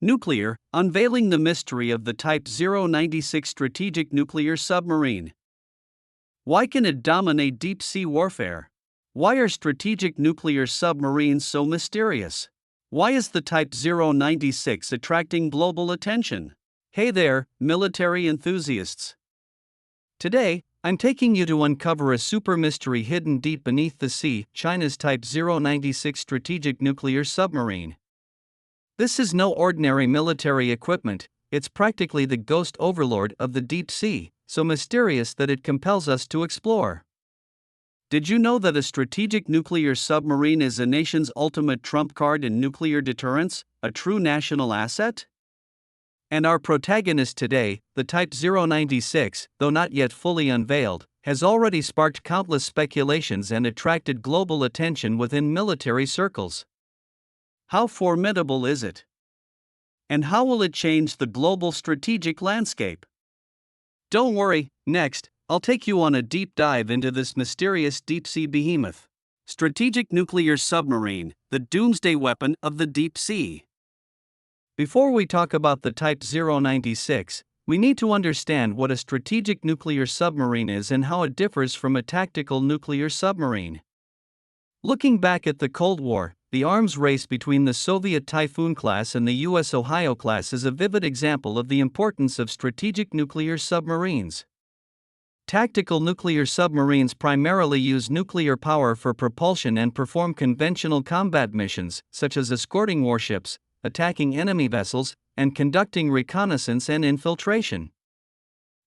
Nuclear, unveiling the mystery of the Type 096 strategic nuclear submarine. Why can it dominate deep sea warfare? Why are strategic nuclear submarines so mysterious? Why is the Type 096 attracting global attention? Hey there, military enthusiasts! Today, I'm taking you to uncover a super mystery hidden deep beneath the sea, China's Type 096 strategic nuclear submarine. This is no ordinary military equipment, it's practically the ghost overlord of the deep sea, so mysterious that it compels us to explore. Did you know that a strategic nuclear submarine is a nation's ultimate trump card in nuclear deterrence, a true national asset? And our protagonist today, the Type 096, though not yet fully unveiled, has already sparked countless speculations and attracted global attention within military circles. How formidable is it? And how will it change the global strategic landscape? Don't worry, next, I'll take you on a deep dive into this mysterious deep-sea behemoth. Strategic nuclear submarine, the doomsday weapon of the deep sea. Before we talk about the Type 096, we need to understand what a strategic nuclear submarine is and how it differs from a tactical nuclear submarine. Looking back at the Cold War, the arms race between the Soviet Typhoon class and the U.S. Ohio class is a vivid example of the importance of strategic nuclear submarines. Tactical nuclear submarines primarily use nuclear power for propulsion and perform conventional combat missions, such as escorting warships, attacking enemy vessels, and conducting reconnaissance and infiltration.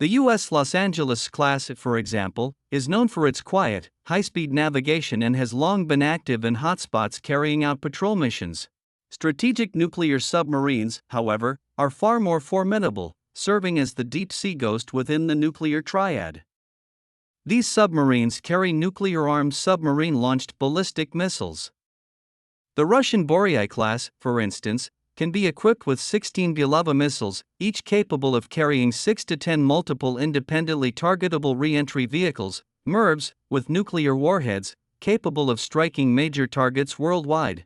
The U.S. Los Angeles class, for example, is known for its quiet, high-speed navigation and has long been active in hotspots carrying out patrol missions. Strategic nuclear submarines, however, are far more formidable, serving as the deep-sea ghost within the nuclear triad. These submarines carry nuclear-armed submarine-launched ballistic missiles. The Russian Boryai class, for instance, can be equipped with 16 Bulava missiles, each capable of carrying 6 to 10 multiple independently targetable re-entry vehicles, MIRVs, with nuclear warheads, capable of striking major targets worldwide.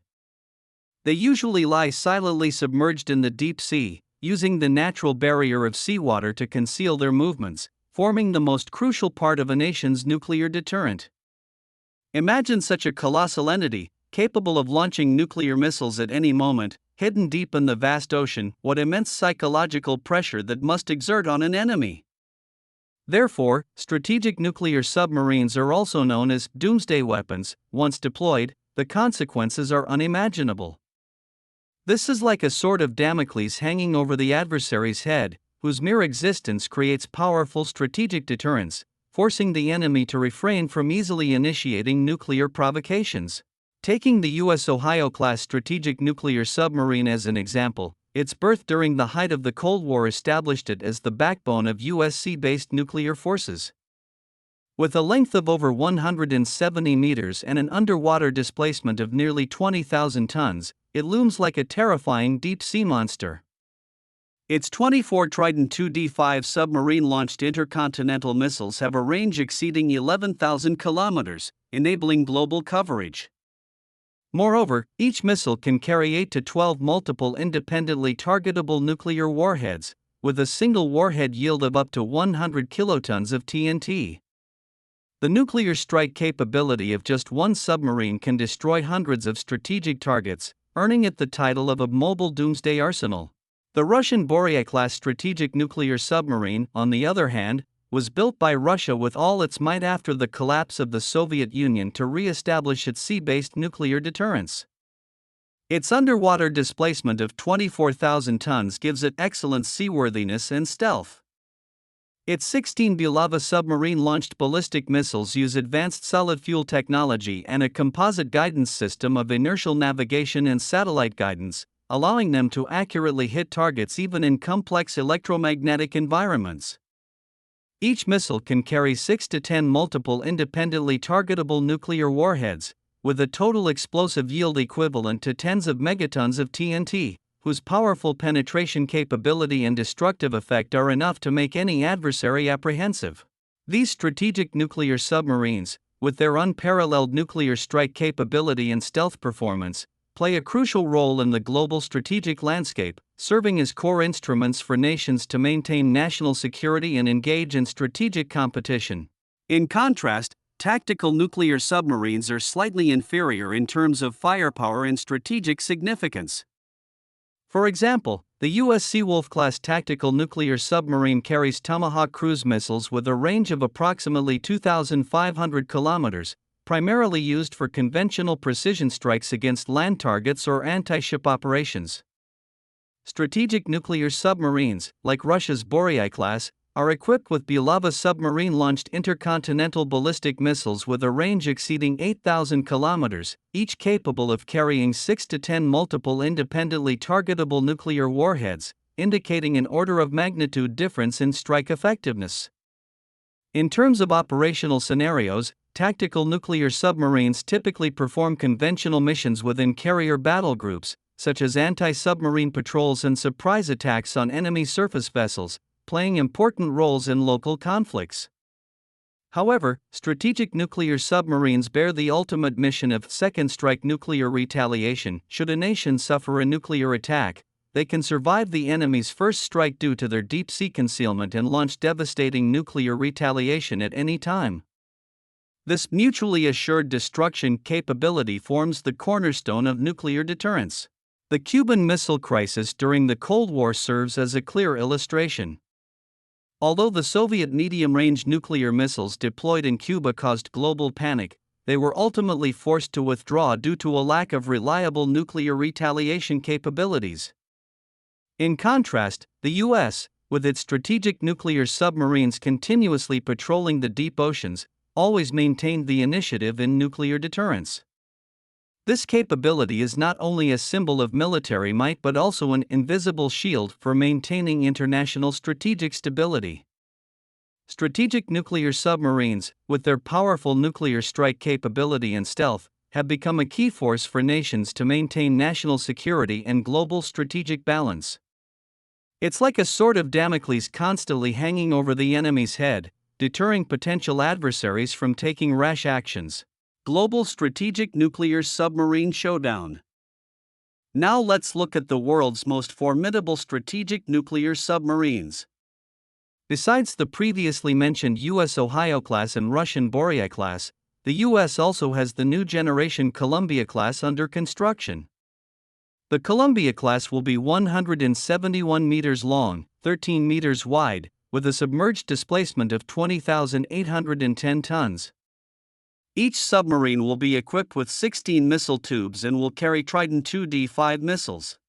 They usually lie silently submerged in the deep sea, using the natural barrier of seawater to conceal their movements, forming the most crucial part of a nation's nuclear deterrent. Imagine such a colossal entity, capable of launching nuclear missiles at any moment, hidden deep in the vast ocean. What immense psychological pressure that must exert on an enemy. Therefore, strategic nuclear submarines are also known as doomsday weapons. Once deployed, the consequences are unimaginable. This is like a sword of Damocles hanging over the adversary's head, whose mere existence creates powerful strategic deterrence, forcing the enemy to refrain from easily initiating nuclear provocations. Taking the U.S. Ohio-class strategic nuclear submarine as an example, its birth during the height of the Cold War established it as the backbone of U.S. sea-based nuclear forces. With a length of over 170 meters and an underwater displacement of nearly 20,000 tons, it looms like a terrifying deep-sea monster. Its 24 Trident 2D5 submarine-launched intercontinental missiles have a range exceeding 11,000 kilometers, enabling global coverage. Moreover, each missile can carry 8 to 12 multiple independently targetable nuclear warheads, with a single warhead yield of up to 100 kilotons of TNT. The nuclear strike capability of just one submarine can destroy hundreds of strategic targets, earning it the title of a mobile doomsday arsenal. The Russian Boryai-class strategic nuclear submarine, on the other hand, was built by Russia with all its might after the collapse of the Soviet Union to re-establish its sea-based nuclear deterrence. Its underwater displacement of 24,000 tons gives it excellent seaworthiness and stealth. Its 16 Bulava submarine-launched ballistic missiles use advanced solid-fuel technology and a composite guidance system of inertial navigation and satellite guidance, allowing them to accurately hit targets even in complex electromagnetic environments. Each missile can carry 6 to 10 multiple independently targetable nuclear warheads, with a total explosive yield equivalent to tens of megatons of TNT, whose powerful penetration capability and destructive effect are enough to make any adversary apprehensive. These strategic nuclear submarines, with their unparalleled nuclear strike capability and stealth performance, play a crucial role in the global strategic landscape, serving as core instruments for nations to maintain national security and engage in strategic competition. In contrast, tactical nuclear submarines are slightly inferior in terms of firepower and strategic significance. For example, the U.S. Seawolf-class tactical nuclear submarine carries Tomahawk cruise missiles with a range of approximately 2,500 kilometers, primarily used for conventional precision strikes against land targets or anti-ship operations. Strategic nuclear submarines, like Russia's Boryai class, are equipped with Bulava submarine-launched intercontinental ballistic missiles with a range exceeding 8,000 kilometers, each capable of carrying 6 to 10 multiple independently targetable nuclear warheads, indicating an order of magnitude difference in strike effectiveness. In terms of operational scenarios, tactical nuclear submarines typically perform conventional missions within carrier battle groups, such as anti-submarine patrols and surprise attacks on enemy surface vessels, playing important roles in local conflicts. However, strategic nuclear submarines bear the ultimate mission of second-strike nuclear retaliation. Should a nation suffer a nuclear attack, they can survive the enemy's first strike due to their deep-sea concealment and launch devastating nuclear retaliation at any time. This mutually assured destruction capability forms the cornerstone of nuclear deterrence. The Cuban Missile Crisis during the Cold War serves as a clear illustration. Although the Soviet medium-range nuclear missiles deployed in Cuba caused global panic, they were ultimately forced to withdraw due to a lack of reliable nuclear retaliation capabilities. In contrast, the U.S., with its strategic nuclear submarines continuously patrolling the deep oceans, always maintained the initiative in nuclear deterrence. This capability is not only a symbol of military might but also an invisible shield for maintaining international strategic stability. Strategic nuclear submarines, with their powerful nuclear strike capability and stealth, have become a key force for nations to maintain national security and global strategic balance. It's like a sword of Damocles constantly hanging over the enemy's head, deterring potential adversaries from taking rash actions. Global Strategic Nuclear Submarine Showdown. Now let's look at the world's most formidable strategic nuclear submarines. Besides the previously mentioned U.S. Ohio class and Russian Boryai class, the U.S. also has the new generation Columbia class under construction. The Columbia class will be 171 meters long, 13 meters wide, with a submerged displacement of 20,810 tons. Each submarine will be equipped with 16 missile tubes and will carry Trident 2D5 missiles.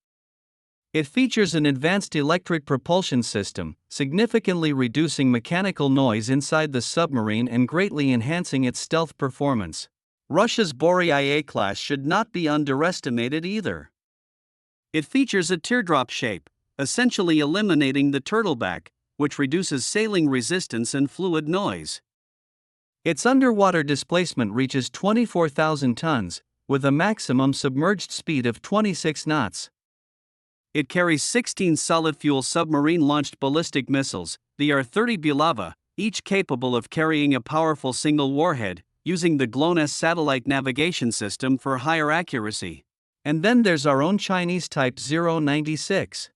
It features an advanced electric propulsion system, significantly reducing mechanical noise inside the submarine and greatly enhancing its stealth performance. Russia's Boryai class should not be underestimated either. It features a teardrop shape, essentially eliminating the turtleback, which reduces sailing resistance and fluid noise. Its underwater displacement reaches 24,000 tons, with a maximum submerged speed of 26 knots. It carries 16 solid-fuel submarine-launched ballistic missiles, the R-30 Bulava, each capable of carrying a powerful single warhead, using the GLONASS satellite navigation system for higher accuracy. And then there's our own Chinese Type 096.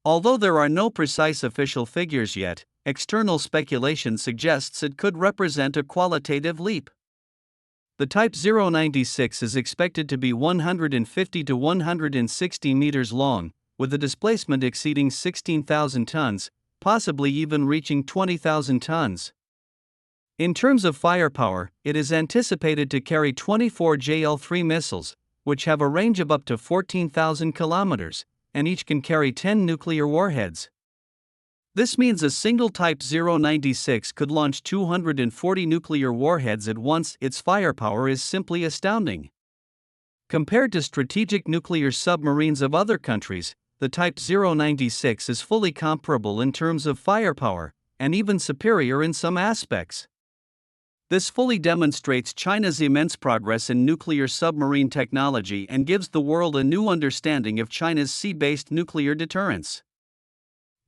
Although there are no precise official figures yet, external speculation suggests it could represent a qualitative leap. The Type 096 is expected to be 150 to 160 meters long, with a displacement exceeding 16,000 tons, possibly even reaching 20,000 tons. In terms of firepower, it is anticipated to carry 24 JL-3 missiles, which have a range of up to 14,000 kilometers, and each can carry 10 nuclear warheads. This means a single Type 096 could launch 240 nuclear warheads at once. Its firepower is simply astounding. Compared to strategic nuclear submarines of other countries, the Type 096 is fully comparable in terms of firepower, and even superior in some aspects. This fully demonstrates China's immense progress in nuclear submarine technology and gives the world a new understanding of China's sea-based nuclear deterrence.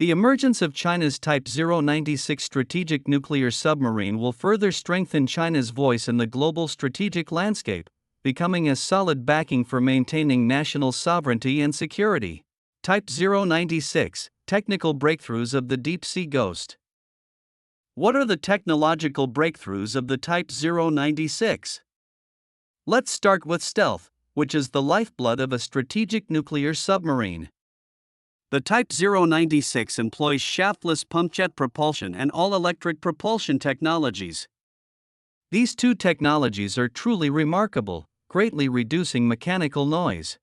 The emergence of China's Type 096 strategic nuclear submarine will further strengthen China's voice in the global strategic landscape, becoming a solid backing for maintaining national sovereignty and security. Type 096 Technical Breakthroughs of the Deep Sea Ghost. What are the technological breakthroughs of the Type 096? Let's start with stealth, which is the lifeblood of a strategic nuclear submarine. The Type 096 employs shaftless pumpjet propulsion and all-electric propulsion technologies. These two technologies are truly remarkable, greatly reducing mechanical noise.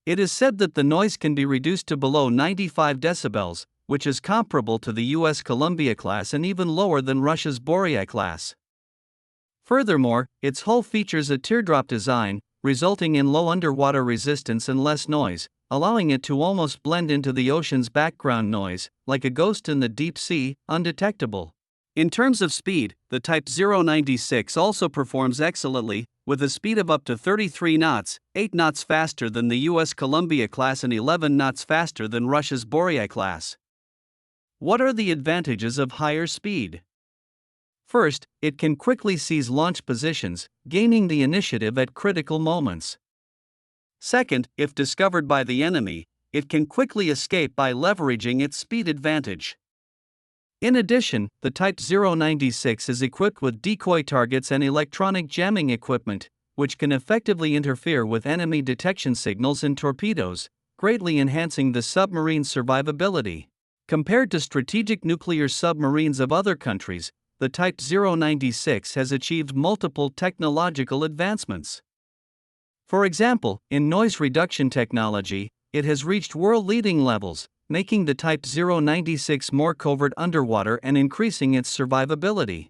It is said that the noise can be reduced to below 95 decibels, which is comparable to the US Columbia class and even lower than Russia's Borea class. Furthermore, its hull features a teardrop design, resulting in low underwater resistance and less noise, allowing it to almost blend into the ocean's background noise, like a ghost in the deep sea, undetectable. In terms of speed, the Type 096 also performs excellently, with a speed of up to 33 knots, 8 knots faster than the US Columbia class and 11 knots faster than Russia's Borea class. What are the advantages of higher speed? First, it can quickly seize launch positions, gaining the initiative at critical moments. Second, if discovered by the enemy, it can quickly escape by leveraging its speed advantage. In addition, the Type 096 is equipped with decoy targets and electronic jamming equipment, which can effectively interfere with enemy detection signals and torpedoes, greatly enhancing the submarine's survivability. Compared to strategic nuclear submarines of other countries, the Type 096 has achieved multiple technological advancements. For example, in noise reduction technology, it has reached world-leading levels, making the Type 096 more covert underwater and increasing its survivability.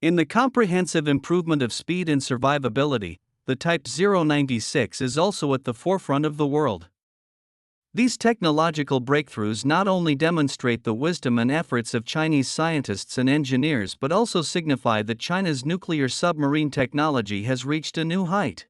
In the comprehensive improvement of speed and survivability, the Type 096 is also at the forefront of the world. These technological breakthroughs not only demonstrate the wisdom and efforts of Chinese scientists and engineers but also signify that China's nuclear submarine technology has reached a new height.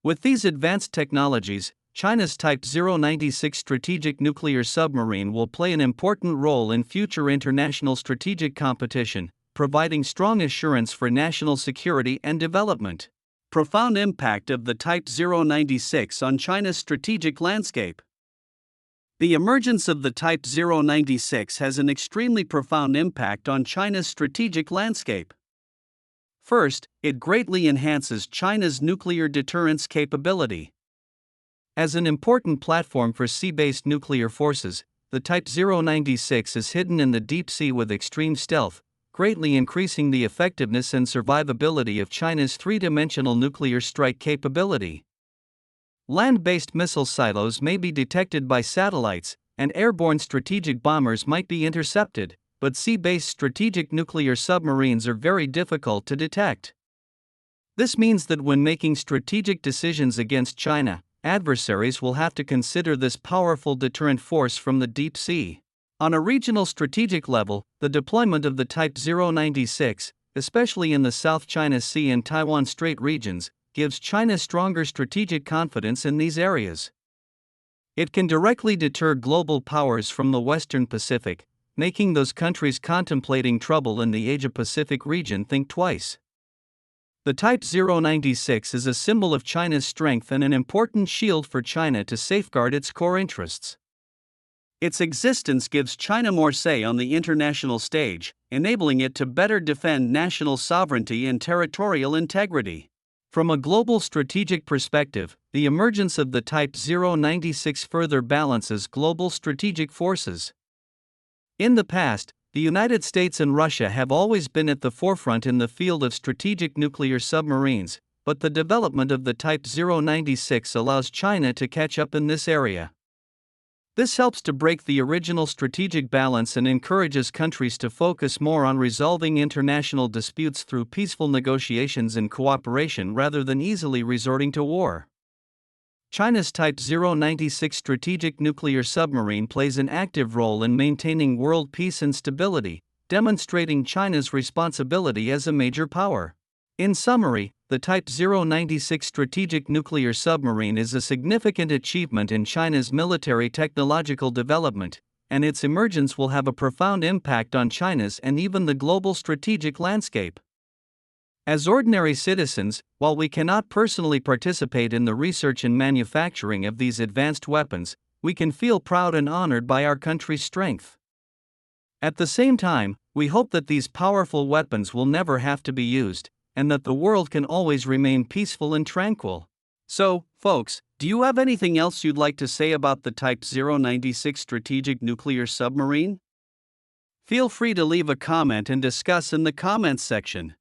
With these advanced technologies, China's Type 096 strategic nuclear submarine will play an important role in future international strategic competition, providing strong assurance for national security and development. Profound impact of the Type 096 on China's strategic landscape. The emergence of the Type 096 has an extremely profound impact on China's strategic landscape. First, it greatly enhances China's nuclear deterrence capability. As an important platform for sea-based nuclear forces, the Type 096 is hidden in the deep sea with extreme stealth, greatly increasing the effectiveness and survivability of China's three-dimensional nuclear strike capability. Land-based missile silos may be detected by satellites, and airborne strategic bombers might be intercepted, but sea-based strategic nuclear submarines are very difficult to detect. This means that when making strategic decisions against China, adversaries will have to consider this powerful deterrent force from the deep sea. On a regional strategic level, the deployment of the Type 096, especially in the South China Sea and Taiwan Strait regions, gives China stronger strategic confidence in these areas. It can directly deter global powers from the Western Pacific, making those countries contemplating trouble in the Asia-Pacific region think twice. The Type 096 is a symbol of China's strength and an important shield for China to safeguard its core interests. Its existence gives China more say on the international stage, enabling it to better defend national sovereignty and territorial integrity. From a global strategic perspective, the emergence of the Type 096 further balances global strategic forces. In the past, the United States and Russia have always been at the forefront in the field of strategic nuclear submarines, but the development of the Type 096 allows China to catch up in this area. This helps to break the original strategic balance and encourages countries to focus more on resolving international disputes through peaceful negotiations and cooperation rather than easily resorting to war. China's Type 096 strategic nuclear submarine plays an active role in maintaining world peace and stability, demonstrating China's responsibility as a major power. In summary, the Type 096 strategic nuclear submarine is a significant achievement in China's military technological development, and its emergence will have a profound impact on China's and even the global strategic landscape. As ordinary citizens, while we cannot personally participate in the research and manufacturing of these advanced weapons, we can feel proud and honored by our country's strength. At the same time, we hope that these powerful weapons will never have to be used, and that the world can always remain peaceful and tranquil. So, folks, do you have anything else you'd like to say about the Type 096 strategic nuclear submarine? Feel free to leave a comment and discuss in the comments section.